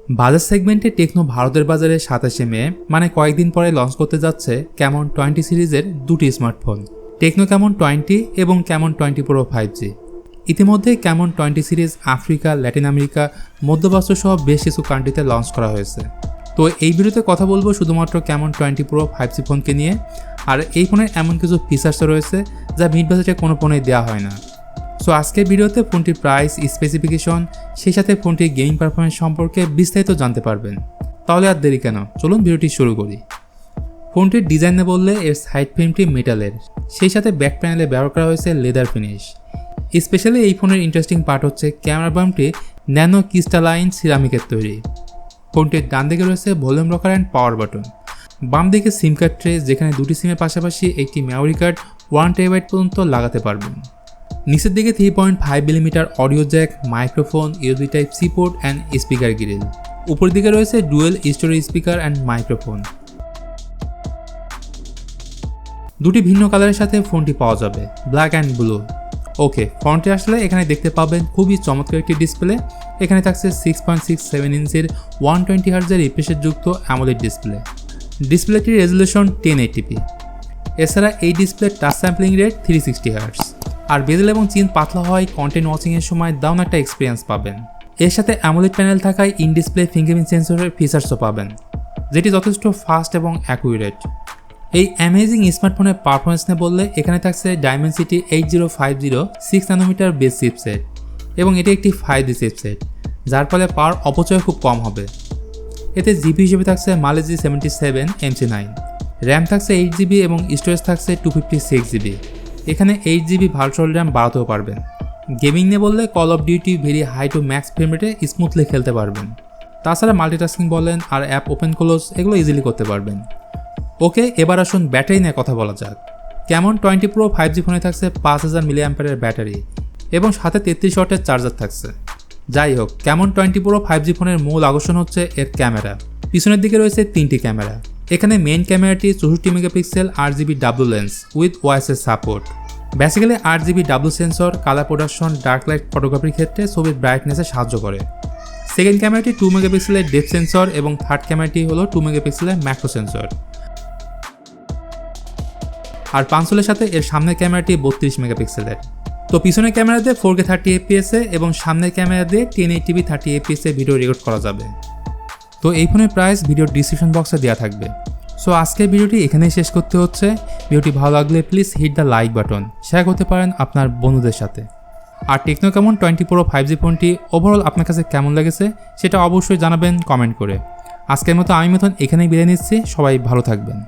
বাজার সেগমেন্টে টেকনো ভারতের বাজারে 27শে মে মানে কয়েকদিন পরে লঞ্চ করতে যাচ্ছে ক্যামন 20 সিরিজের দুটি স্মার্টফোন, টেকনো ক্যামন 20 এবং ক্যামন 20 প্রো 5G। ইতিমধ্যে Camon 20 series Africa, Latin America, মধ্যপ্রাচ্য সহ বেশ কিছু কান্ট্রিতে লঞ্চ করা হয়েছে। তো এই ভিডিওতে কথা বলবো শুধুমাত্র ক্যামন 20 প্রো 5G ফোনকে নিয়ে। আর এই ফোনের এমন কিছু ফিচার্স রয়েছে যা মিড বাজেটে কোনো ফোনে দেওয়া হয় না। সো আজকের ভিডিওতে ফোনটির প্রাইস, স্পেসিফিকেশন, সেই সাথে ফোনটির গেমিং পারফরমেন্স সম্পর্কে বিস্তারিত জানতে পারবেন। তাহলে আর দেরি কেন, চলুন ভিডিওটি শুরু করি। ফোনটির ডিজাইনে বললে এর সাইড ফ্রেমটি মেটালের, সেই সাথে ব্যাক প্যানেলে ব্যবহার করা হয়েছে লেদার ফিনিশ। স্পেশালি এই ফোনের ইন্টারেস্টিং পার্ট হচ্ছে ক্যামেরা বাম্পটি ন্যানো ক্রিস্টালাইন সিরামিকের তৈরি। ফোনটির ডান দিকে রয়েছে volume rocker and power button, বাম দিকে সিম কার্ড ট্রে যেখানে দুটি সিমের পাশাপাশি একটি মেমোরি কার্ড 1 TB পর্যন্ত লাগাতে পারবেন। নিচের দিকে 3.5 mm audio Jack, microphone, USB Type-C port and speaker grill. উপরের দিকে রয়েছে dual storage speaker and microphone. দুটি ভিন্ন কালারের সাথে ফোনটি পাওয়া যাবে, ব্ল্যাক অ্যান্ড ব্লু। ওকে, ফোনটি আসলে এখানে দেখতে পাবেন খুবই চমৎকার একটি ডিসপ্লে। এখানে থাকছে 6.67 ইঞ্চির 120 Hz রিফ্রেশ যুক্ত অ্যামোলেড ডিসপ্লে। ডিসপ্লেটির রেজুলেশন 1080p। এছাড়া এই display touch sampling rate 360 Hz। আর বেজেল এবং চিন পাতলা হয় কন্টেন্ট ওয়াচিংয়ের সময় দারুণ একটা এক্সপিরিয়েন্স পাবেন। এর সাথে অ্যামোলেড প্যানেল থাকায় ইন ডিসপ্লে ফিঙ্গারপ্রিন্ট সেন্সরের ফিচার্সও পাবেন, যেটি যথেষ্ট ফাস্ট এবং অ্যাকুরেট। এই অ্যামেজিং স্মার্টফোনের পারফরমেন্স নিয়ে বললে এখানে থাকছে ডায়মেনসিটি 8050 6 ন্যানোমিটার বেস চিপসেট এবং এটি একটি 5G চিপসেট, যার ফলে পাওয়ার অপচয় খুব কম হবে। এতে জিবি হিসেবে থাকছে মালেজি 77 MC9, র্যাম থাকছে 8GB এবং স্টোরেজ থাকছে 256GB। এখানে 8GB ভার্চুয়াল র্যাম বাড়াতেও পারবেন। গেমিং নিয়ে বললে call of duty very high to max frame রেটে স্মুথলি খেলতে পারবেন। তাছাড়া মাল্টিটাস্কিং বলেন আর অ্যাপ ওপেন ক্লোজ এগুলো ইজিলি করতে পারবেন। ওকে, এবার আসুন ব্যাটারি নিয়ে কথা বলা যাক। ক্যামন 20 প্রো 5G ফোনে থাকছে 5000 mAh ব্যাটারি এবং সাথে 33 ওয়াটের চার্জার থাকছে। যাই হোক, ক্যামন 20 প্রো 5G ফোনের মূল আকর্ষণ হচ্ছে এর ক্যামেরা। পিছনের দিকে রয়েছে 3টি ক্যামেরা। এখানে মেইন ক্যামেরাটি 64 megapixel RGB W lens with YSS support. Basically RGB W sensor colour production, dark light ফটোগ্রাফির ক্ষেত্রে ছবির ব্রাইটনেসে সাহায্য করে। সেকেন্ড ক্যামেরাটি 2 মেগাপিক্সেলের ডেপথ সেন্সর এবং থার্ড ক্যামেরাটি হলো 2 মেগাপিক্সেলের ম্যাক্রো সেন্সর। আর পাঁচলের সাথে এর সামনের ক্যামেরাটি 32 মেগাপিক্সেলের। তো পিছনের ক্যামেরাতে 4K 30 fps এবং সামনের ক্যামেরা দিয়ে 1080p 30 fps ভিডিও রেকর্ড করা যাবে। তো এই ফোনের প্রাইস ভিডিওর ডিসক্রিপশন বক্সে দেওয়া থাকবে। সো আজকের ভিডিওটি এখানেই শেষ করতে হচ্ছে। ভিডিওটি ভালো লাগলে please hit the like button, share করতে পারেন আপনার বন্ধুদের সাথে। আর টেকনো ক্যামন 20 প্রো 5G ফোনটি ওভারঅল আপনার কাছে কেমন লেগেছে সেটা অবশ্যই জানাবেন কমেন্ট করে। আজকের মতো আমি মিথুন এখানেই বিদায় নিচ্ছি, সবাই ভালো থাকবেন।